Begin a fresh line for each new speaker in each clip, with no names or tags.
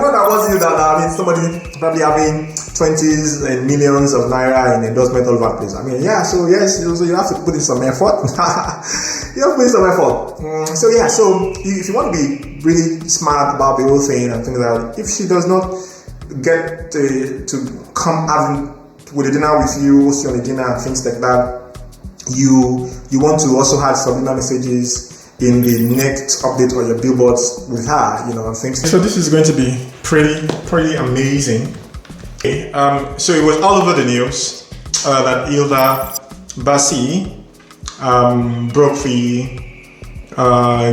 know that was you that, I mean, somebody probably having 20s and millions of naira in endorsement all over the place. I mean, yeah, so yes, so you have to put in some effort. You have to put in some effort. So yeah, so if you want to be really smart about the whole thing and things like that, if she does not get to come having with a dinner with you, host you on a dinner and things like that, you want to also have subliminal messages in the next update or your billboards with her, you know, and things. So this is going to be pretty amazing. Okay. So it was all over the news that Hilda Baci broke the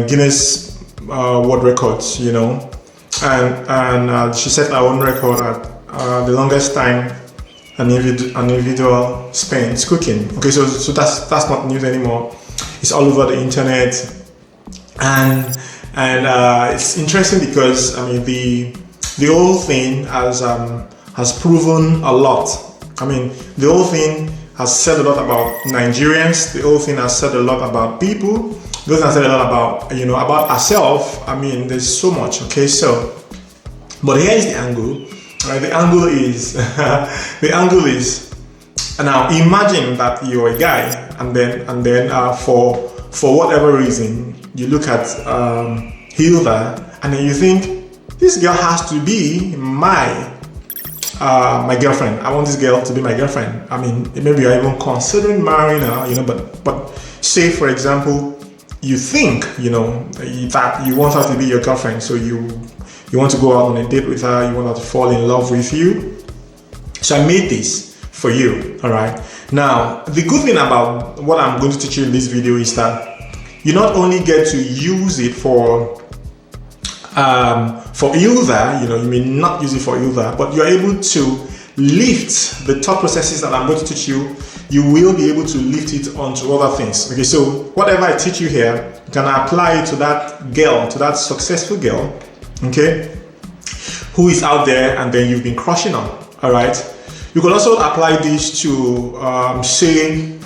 Guinness World Records, you know, and she set her own record at the longest time an individual spends cooking. Okay, so that's not news anymore. It's all over the internet, and it's interesting because I mean the whole thing has proven a lot. I mean, the whole thing has said a lot about Nigerians. The whole thing has said a lot about people. The whole thing has said a lot about, you know, about ourselves. I mean, there's so much. Okay, so, but here is the angle. Right, the angle is now imagine that you're a guy and then for whatever reason you look at Hilda and then you think this girl has to be my girlfriend. I want this girl to be my girlfriend. I mean, maybe you're even considering marrying her, you know, but say for example you think, you know, that you want her to be your girlfriend, so you want to go out on a date with her, you want her to fall in love with you. So I made this for you, all right? Now, the good thing about what I'm going to teach you in this video is that you not only get to use it for Hilda, you know, you may not use it for Hilda, but you're able to lift the thought processes that I'm going to teach you. You will be able to lift it onto other things. Okay, so whatever I teach you here, you can apply it to that girl, to that successful girl, okay, who is out there and then you've been crushing on. All right, you can also apply this to say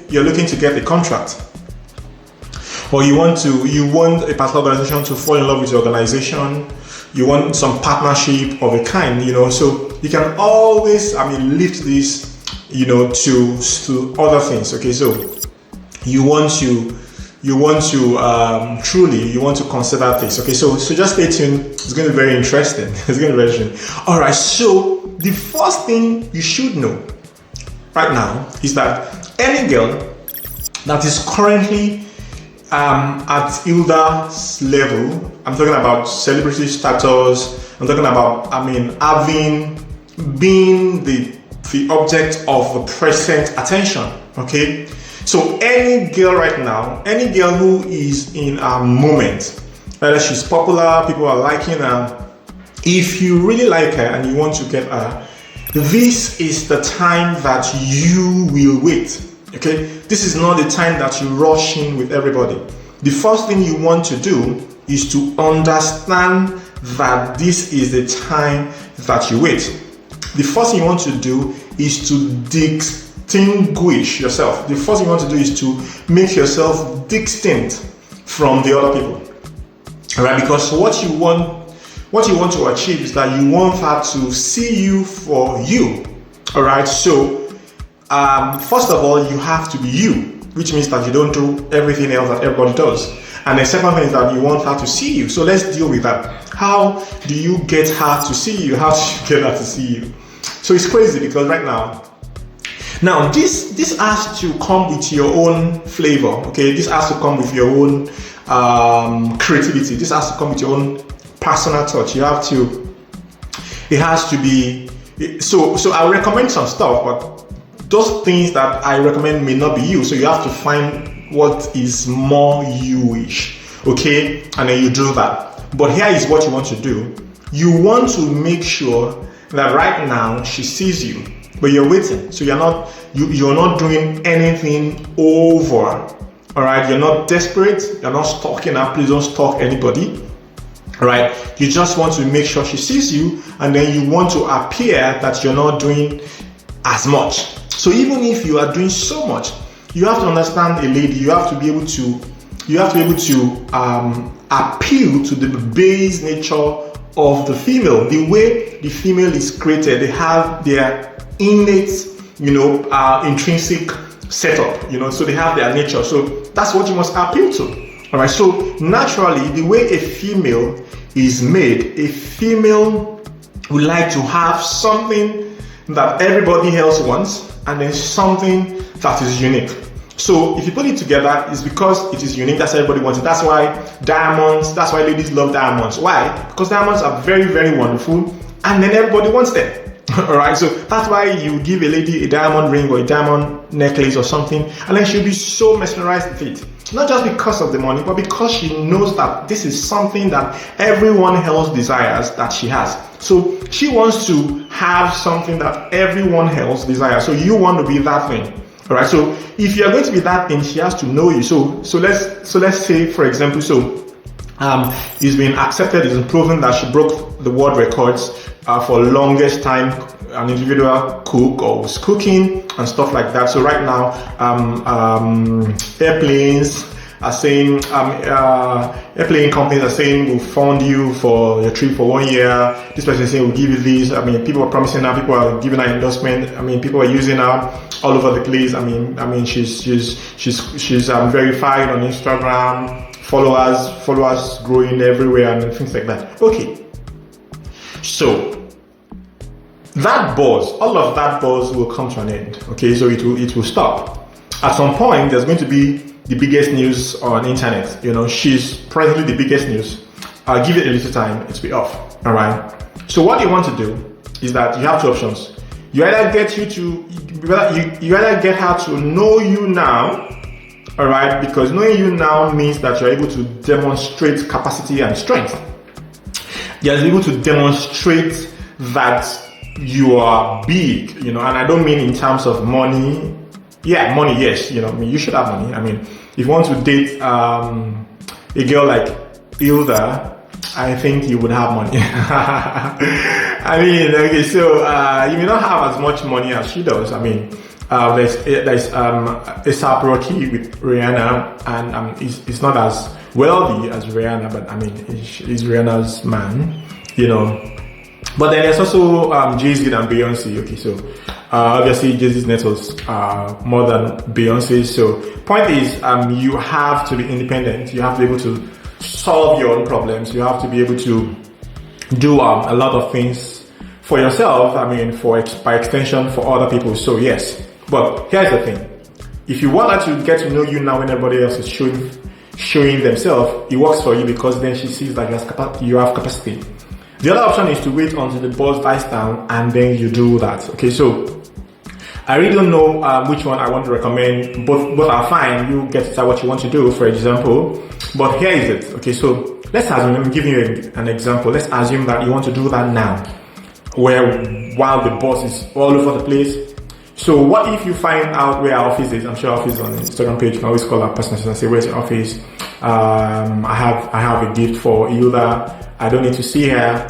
you're looking to get a contract, or you want a particular organization to fall in love with your organization. You want some partnership of a kind, you know, so you can always, I mean, lift this, you know, to other things. Okay, so you want to consider this. Okay, so just stay tuned. It's going to be very interesting. It's going to be very interesting. All right, so the first thing you should know right now is that any girl that is currently at Hilda's level, I'm talking about celebrity status, I'm talking about, I mean, being the object of the present attention. Okay, so any girl right now, any girl who is in a moment, whether she's popular, people are liking her, if you really like her and you want to get her, this is the time that you will wait. Okay, this is not the time that you rush in with everybody. The first thing you want to do is to understand that this is the time that you wait. The first thing you want to do is to distinguish yourself. The first thing you want to do is to make yourself distinct from the other people. All right, because what you want to achieve is that you want her to see you for you. All right, so first of all, you have to be you, which means that you don't do everything else that everybody does. And the second thing is that you want her to see you. So let's deal with that. How do you get her to see you? How do you get her to see you? So it's crazy because right now this has to come with your own flavor. Okay, this has to come with your own creativity. This has to come with your own personal touch. It has to be. So I recommend some stuff, but those things that I recommend may not be you, so you have to find what is more you-ish, okay? And then you do that. But here is what you want to do. You want to make sure that right now she sees you, but you're waiting. So you're not doing anything over, all right? You're not desperate. You're not stalking her. Please don't stalk anybody, all right? You just want to make sure she sees you, and then you want to appear that you're not doing as much. So even if you are doing so much, you have to understand a lady. You have to be able to appeal to the base nature of the female, the way the female is created. They have their innate, intrinsic setup, so they have their nature. So that's what you must appeal to. All right. So naturally, the way a female is made, a female would like to have something that everybody else wants, and then something that is unique. So if you put it together, it's because it is unique. That's why everybody wants it. That's why diamonds. That's why ladies love diamonds. Why? Because diamonds are very, very wonderful, and then everybody wants them. All right. So that's why you give a lady a diamond ring or a diamond necklace or something, and then she'll be so mesmerized with it. Not just because of the money, but because she knows that this is something that everyone else desires that she has. So she wants to have something that everyone else desires. So you want to be that thing. All right. So if you are going to be that thing, she has to know you. So let's say, for example, it's been accepted, it's been proven that she broke the world records for longest time an individual cook or was cooking and stuff like that. So right now, airplanes are saying, airplane companies are saying, we'll fund you for your trip for 1 year. This person is saying, we'll give you this. I mean, people are promising her, people are giving her endorsement. I mean, people are using her all over the place. I mean, she's verified on Instagram, followers growing everywhere and things like that. Okay. So that buzz, all of that buzz will come to an end. Okay, so it will stop. At some point, there's going to be the biggest news on internet. She's presently the biggest news. I'll give it a little time, it'll be off. All right. So what you want to do is that you have two options. You either get her to know you now. All right, because knowing you now means that you're able to demonstrate capacity and strength. You're able to demonstrate that you are big, and I don't mean in terms of money. Yeah, money, yes, you should have money. I mean, if you want to date a girl like Hilda, I think you would have money. I mean, okay, so you may not have as much money as she does. I mean, there's A$AP Rocky with Rihanna, and he's not as wealthy as Rihanna, but I mean, he's Rihanna's man, But then there's also Jay-Z and Beyonce. Okay, so obviously Jay-Z's net was more than Beyonce's. So point is, you have to be independent. You have to be able to solve your own problems. You have to be able to do a lot of things for yourself. I mean, by extension for other people. So yes, but here's the thing: if you want her to get to know you now when everybody else is showing themselves, it works for you because then she sees that you have capacity. The other option is to wait until the buzz dies down and then you do that. Okay, so I really don't know which one I want to recommend. Both are fine. You get to decide what you want to do, for example. But here is it. Okay, so let's assume, let me give you an example. Let's assume that you want to do that now, while the buzz is all over the place. So what if you find out where our office is? I'm sure our office is on the Instagram page. You can always call our person and say, where's your office? I have a gift for Hilda. I don't need to see her.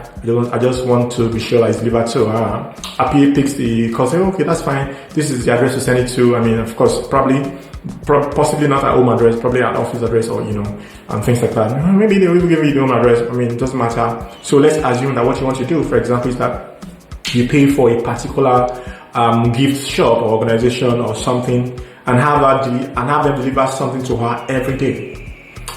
I just want to be sure that it's delivered to her. APA picks the call, say, okay, that's fine. This is the address to send it to. I mean, of course, possibly not at home address, probably at office address or, and things like that. Maybe they will give you the home address. I mean, it doesn't matter. So let's assume that what you want to do, for example, is that you pay for a particular gift shop or organization or something and have them deliver something to her every day.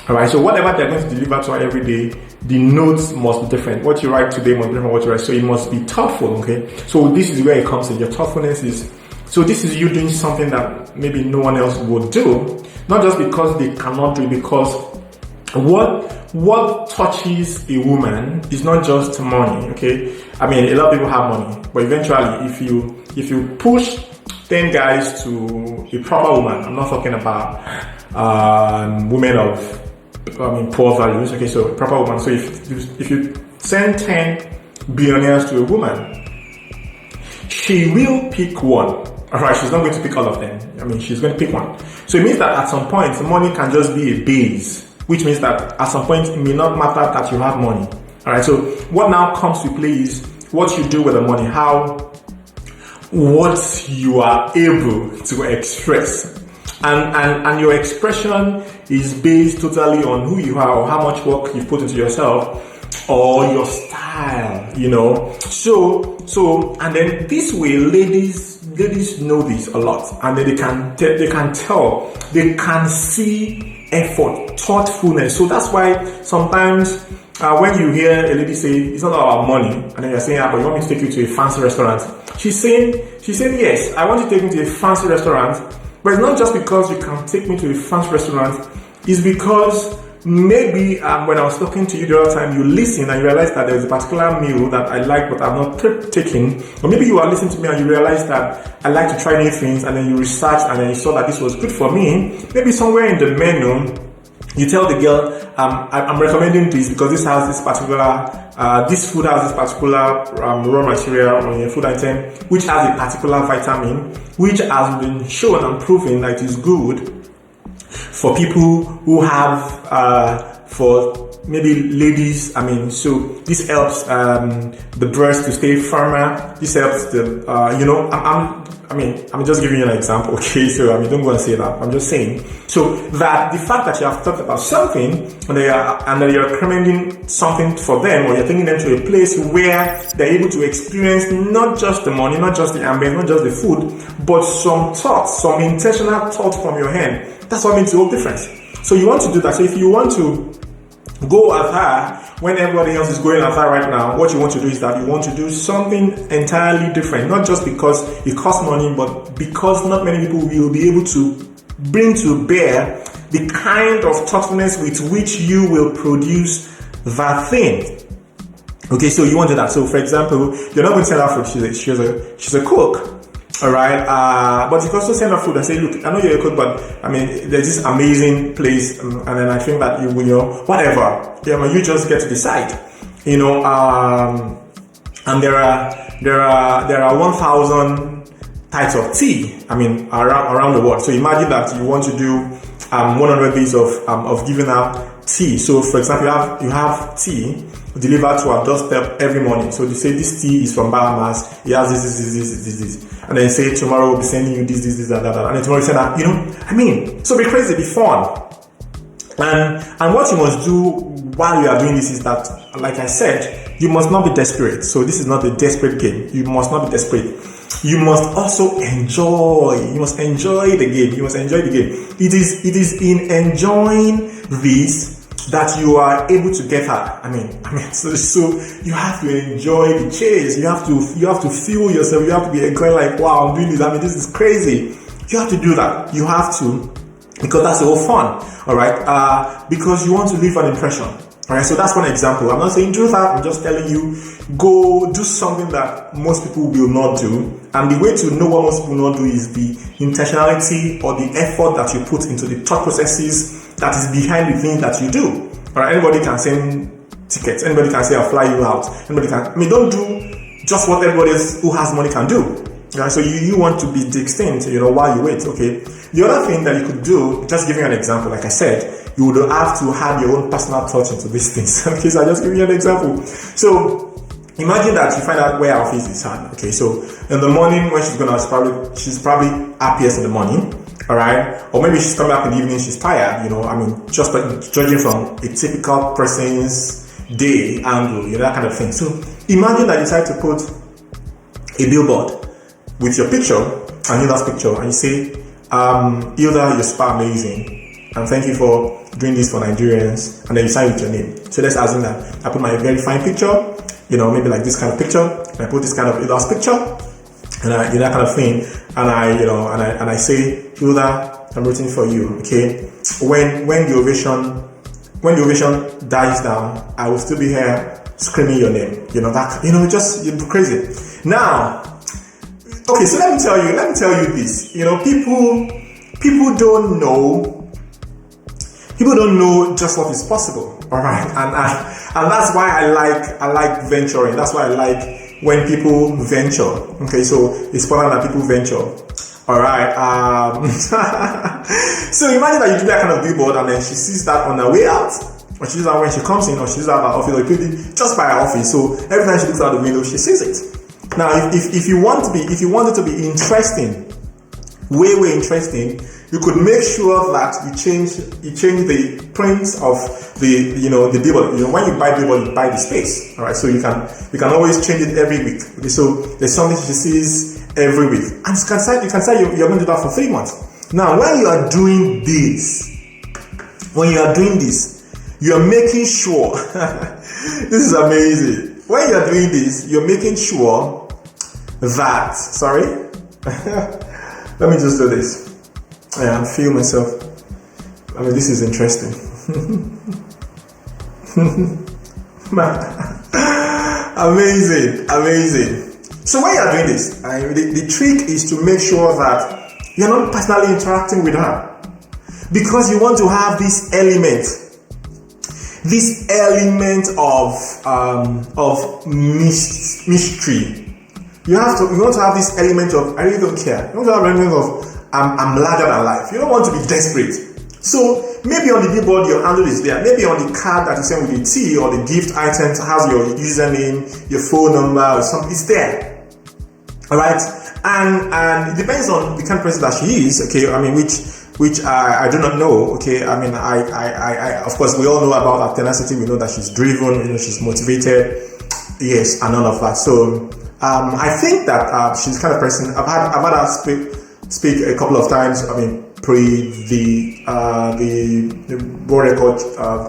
All right. So whatever they're going to deliver to her every day, the notes must be different. What you write today must be different from what you write. So it must be thoughtful. Okay. So this is where it comes in. Your thoughtfulness is. So this is you doing something that maybe no one else would do, not just because they cannot do it, because what touches a woman is not just money. Okay. I mean, a lot of people have money, but eventually, if you push 10 guys to a proper woman, I'm not talking about women of poor values. Okay, so a proper woman. So if you send 10 billionaires to a woman, she will pick one. Alright, she's not going to pick all of them. I mean, she's going to pick one. So it means that at some point, money can just be a base, which means that at some point, it may not matter that you have money. Alright, so what now comes to play is what you do with the money, what you are able to express. And your expression is based totally on who you are or how much work you've put into yourself or your style, So, and then this way, ladies know this a lot, and then they can tell, they can see effort, thoughtfulness. So that's why sometimes when you hear a lady say it's not about money, and then you're saying, but you want me to take you to a fancy restaurant, she's saying yes, I want you to take me to a fancy restaurant, but it's not just because you can take me to a fancy restaurant, it's because maybe when I was talking to you the other time, you listen and you realize that there's a particular meal that I like but I'm not taking. Or maybe you are listening to me and you realize that I like to try new things, and then you research and then you saw that this was good for me. Maybe somewhere in the menu, you tell the girl, I'm recommending this because this has this particular, this food has this particular raw material or food item, which has a particular vitamin, which has been shown and proven that it is good for people who have, for maybe ladies. So this helps the breast to stay firmer. This helps the, I'm just giving you an example, okay? So don't go and say that. I'm just saying. So that the fact that you have talked about something and that you're recommending something for them, or you're taking them to a place where they're able to experience not just the money, not just the ambience, not just the food, but some thoughts, some intentional thoughts from your hand. That's what makes the whole difference. So you want to do that. So if you want to go at her when everybody else is going at her right now, what you want to do is that you want to do something entirely different. Not just because it costs money, but because not many people will be able to bring to bear the kind of thoughtfulness with which you will produce that thing. Okay, so you want to do that. So for example, you're not going to send her food. She's a cook. All right, but you can also send her food and say, look, I know you're a cook, but there's this amazing place, and then I think that whatever, you just get to decide, and there are 1,000 types of tea, around the world. So imagine that you want to do 100 days of giving out tea. So for example, you have tea delivered to our doorstep every morning. So they say this tea is from Bahamas. It has this. And then say tomorrow we'll be sending you this, that. And then tomorrow you send that, so be crazy, be fun. And what you must do while you are doing this is that, like I said, you must not be desperate. So this is not a desperate game. You must not be desperate. You must also enjoy. You must enjoy the game. You must enjoy the game. It is in enjoying this that you are able to get her. So you have to enjoy the chase. You have to feel yourself. You have to be enjoying, like, wow, I'm doing this. This is crazy. You have to do that. You have to, because that's the whole fun. All right. Because you want to leave an impression. All right. So that's one example. I'm not saying do that. I'm just telling you, go do something that most people will not do. And the way to know what most people will not do is the intentionality or the effort that you put into the thought processes that is behind the things that you do. All right, anybody can send tickets. Anybody can say, I'll fly you out. Anybody can. Don't do just what everybody else who has money can do. Right? So you want to be distinct, while you wait. Okay. The other thing that you could do, just giving you an example, like I said, you would have to have your own personal thoughts into these things. Okay, so I just give you an example. So imagine that you find out where our office is at. Okay, so in the morning when she's gonna, she's probably happiest in the morning. All right, or maybe she's coming back in the evening, she's tired, just judging from a typical person's day angle, that kind of thing. So imagine that you decide to put a billboard with your picture and Hilda's picture, and you say, Hilda, you're super amazing, and thank you for doing this for Nigerians, and then you sign with your name. So let's assume that I put my very fine picture, maybe like this kind of picture, and I put this kind of Hilda's picture, and that kind of thing, and I say, Hilda, I'm rooting for you. Okay, when the ovation dies down, I will still be here screaming your name. Just you're crazy. Now, okay, so let me tell you this. People don't know just what is possible. All right, and that's why I like venturing. That's why I like when people venture. Okay, so it's important that people venture. All right. So imagine that you do that kind of billboard, and then she sees that on her way out, or she sees that when she comes in, or she sees that at her office, or just by her office. So every time she looks out the window, she sees it. Now, if you want it to be interesting, way interesting, you could make sure that you change the print of the the billboard. When you buy billboard, you buy the space. All right, so you can always change it every week. Okay, so there's something she sees every week, and you can say you're going to do that for 3 months. Now, when you are doing this, you are making sure. This is amazing. When you are doing this, you're making sure that. Sorry, let me just do this. I feel myself. I mean, this is interesting. Amazing. So when you're doing this, the trick is to make sure that you're not personally interacting with her, because you want to have this element of mystery. You want to have this element of, I really don't care. You want to have an element of, I'm larger than life. You don't want to be desperate. So maybe on the billboard your handle is there. Maybe on the card that you send with your tea or the gift items has your username, your phone number, or something. It's there. All right, and it depends on the kind of person that she is. Okay, I mean, which I do not know. Okay, I mean, I of course we all know about her tenacity. We know that she's driven. She's motivated. Yes, and all of that. So I think that she's the kind of person. I've had her speak a couple of times. I mean, pre the world record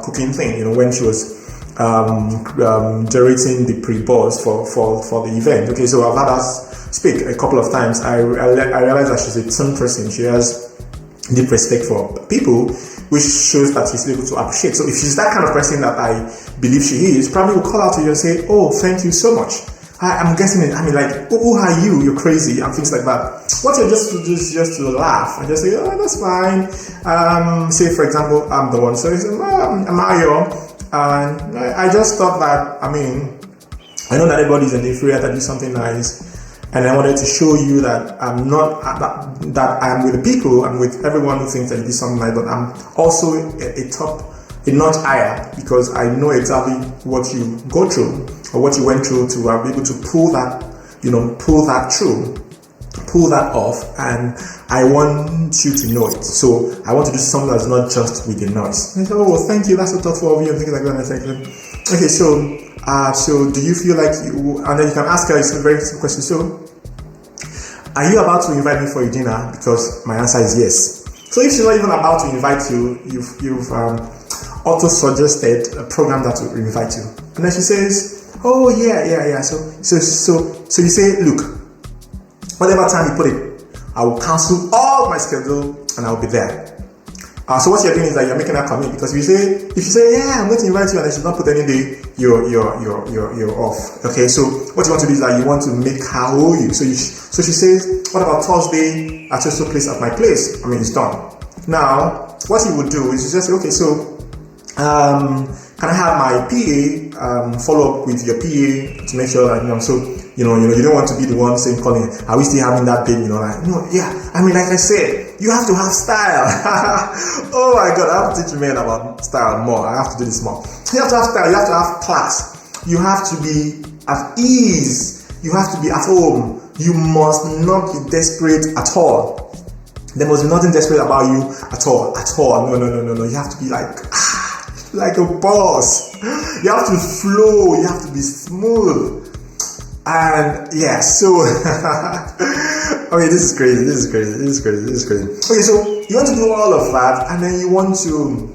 cooking thing. When she was generating the pre-buzz for the event. Okay, so I've had her speak a couple of times. I realize that she's a tone person. She has deep respect for people, which shows that she's able to appreciate. So if she's that kind of person that I believe she is, probably will call out to you and say, "Oh, thank you so much. I'm guessing it. I mean, like, who are you? You're crazy," and things like that. What you're just to do is just to laugh and just say, "Oh, that's fine." Say, for example, I'm the one. So you say, "I'm Mario," and I just thought that, I mean, I know that everybody's an inferior to do something nice. And I wanted to show you that I'm not, that I'm with the people, I'm with everyone who thinks that you do something like that, but I'm also a notch higher, because I know exactly what you go through or what you went through to be able to pull that off, and I want you to know it. So I want to do something that's not just with the noise. And I said, "Oh, thank you, that's so thoughtful of you," and things like that. And I said, "Okay, so do you feel like you," and then you can ask her a very simple question. So, are you about to invite me for your dinner? Because my answer is yes. So if she's not even about to invite you, you've auto-suggested a program that will invite you. And then she says, "Oh yeah. So you say, "Look, whatever time you put it, I will cancel all my schedule and I'll be there." So what you're doing is that you're making her commit, because if you say, "Yeah, I'm going to invite you," and then she's not put any day, you're off. Okay, so what you want to do is that you want to make her owe you. So she says, "What about Thursday at your place at my place?" I mean, it's done. Now, what you would do is you just say, "Okay, so can I have my PA follow up with your PA to make sure that you don't want to be the one saying, calling, are we still having that baby?" Yeah. I mean, like I said, you have to have style. Oh my God, I have to teach men about style more. I have to do this more. You have to have style. You have to have class. You have to be at ease. You have to be at home. You must not be desperate at all. There must be nothing desperate about you at all. No. You have to be like a boss. You have to flow. You have to be smooth. And yeah, so okay, this is crazy. Okay, so you want to do all of that, and then you want to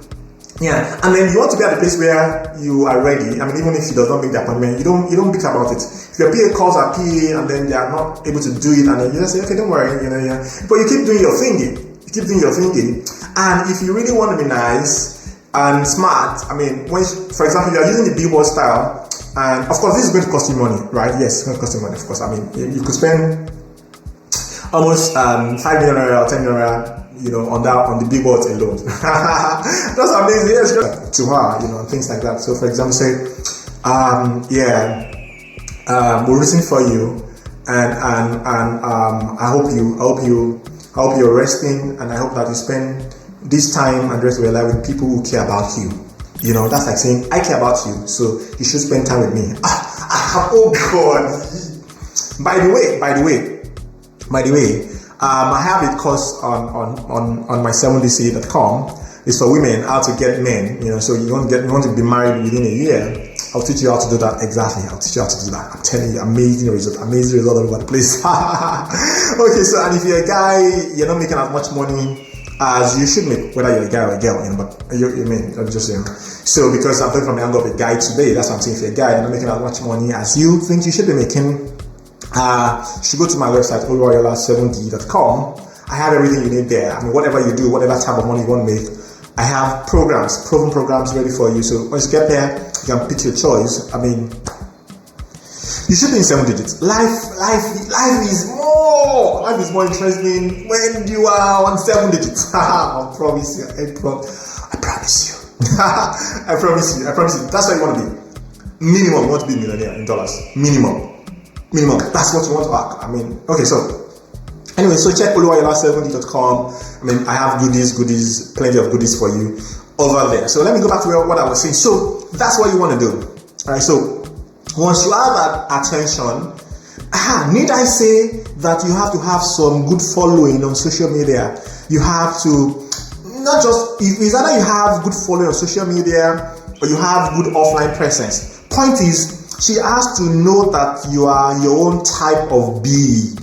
be at the place where you are ready. I mean, even if she does not make the appointment, you don't bitch about it. If your PA calls her PA and then they are not able to do it, and then you just say, "Okay, don't worry," But you keep doing your thinking. And if you really want to be nice and smart, I mean, for example, you are using the billboard style. And of course, this is going to cost you money, right? Yes, it's going to cost you money, of course. I mean, you could spend almost 5 million naira or 10 million naira, on the billboards alone. That's amazing. Yes, to her, things like that. So, for example, say, we're rooting for you, and I hope you're resting, and I hope that you spend this time and the rest of your life with people who care about you. That's like saying, "I care about you, so you should spend time with me." Oh God! By the way, I have a course on my 7dca.com. It's for women, how to get men. So you want to be married within a year. I'll teach you how to do that. Exactly. I'll teach you how to do that. I'm telling you, amazing result all over the place. Okay, so and if you're a guy, you're not making as much money as you should make, whether you're a guy or a girl, but you mean, I'm just saying. So because I'm talking from the angle of a guy today, that's what I'm saying. If you're a guy, you're not making as much money as you think you should be making, you should go to my website, oluwayola7d.com. I have everything you need there. I mean, whatever you do, whatever type of money you want to make, I have proven programs ready for you. So once you get there, you can pick your choice. I mean, you should be in 7 digits. Life is more interesting when you are on 7 digits. I promise you. I promise you. I promise you. That's what you want to be. Minimum, you want to be a millionaire in dollars. Minimum. That's what you want to act. I mean, okay, so anyway, so check oluwayola7d.com. I mean, I have goodies, plenty of goodies for you over there. So let me go back to what I was saying. So that's what you want to do. All right. So once you have that attention, need I say that you have to have some good following on social media? You have to not just, it's either you have good following on social media or you have good offline presence. Point is, she has to know that you are your own type of big.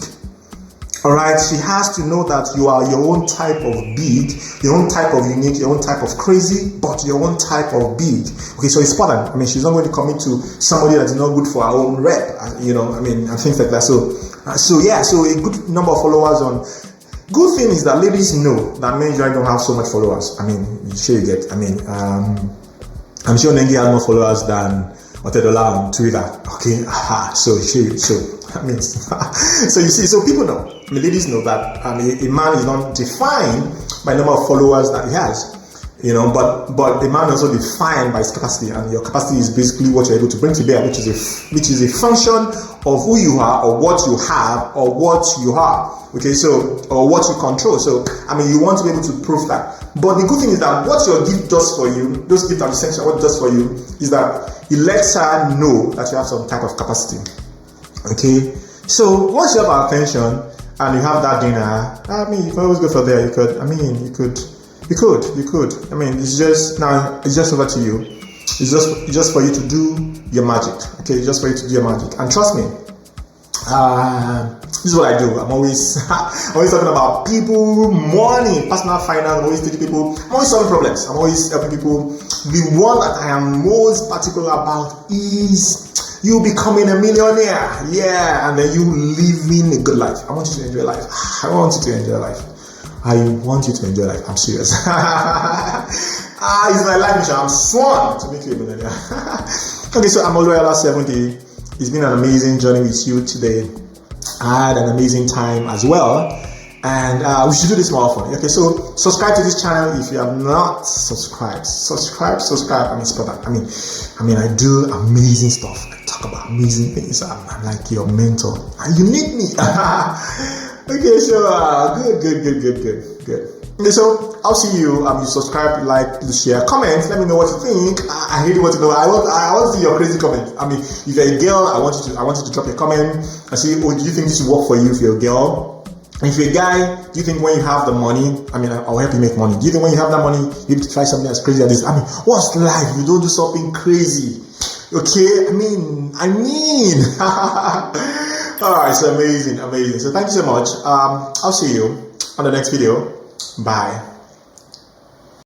Alright, she has to know that you are your own type of big, your own type of unique, your own type of crazy, but your own type of big. Okay, so it's important. I mean, she's not going to commit to somebody that's not good for her own rep, and things like that. So a good number of followers on. Good thing is that ladies know that men usually don't have so much followers. I mean, sure you get. I mean, I'm sure Nengi has more followers than Otedola on Twitter. Okay, so that means so you see, so people know. I mean, ladies know that a man is not defined by the number of followers that he has, but a man is also defined by his capacity, and your capacity is basically what you're able to bring to bear, which is a function of who you are, or what you have, or what you are. Okay, so or what you control. So I mean, you want to be able to prove that. But the good thing is that what your gift does for you, those gifts are essential. What it does for you is that it lets her know that you have some type of capacity. Okay, so once you have our attention and you have that dinner, I mean, you can always go for there. You could. I mean, it's just over to you. It's just for you to do your magic. Okay, it's just for you to do your magic. And trust me, this is what I do. I'm always talking about people, money, personal finance. I'm always teaching people. I'm always solving problems. I'm always helping people. The one that I am most particular about is you becoming a millionaire. Yeah, and then you living a good life. I want you to enjoy life. I want you to enjoy life. I'm serious. It's my life mission. I'm sworn to make you a millionaire. Okay, so I'm Oluwayola7d. It's been an amazing journey with you today. I had an amazing time as well, and we should do this more often. Okay, so subscribe to this channel if you have not subscribed. Subscribe. I mean, it's important. I mean, I do amazing stuff. I talk about amazing things. I'm like your mentor, and you need me. Okay, so good. Okay, so I'll see you. You subscribe, like, share, comment. Let me know what you think. I really want to know. I want to see your crazy comment. I mean, if you're a girl, I want you to drop your comment and see. Oh, do you think this will work for you if you're a girl? And if you're a guy, do you think when you have the money, I mean, I'll help you make money. Do you think when you have that money, you have to try something as crazy as this? I mean, what's life? You don't do something crazy. Okay, I mean. Alright, so amazing. So thank you so much. I'll see you on the next video. Bye.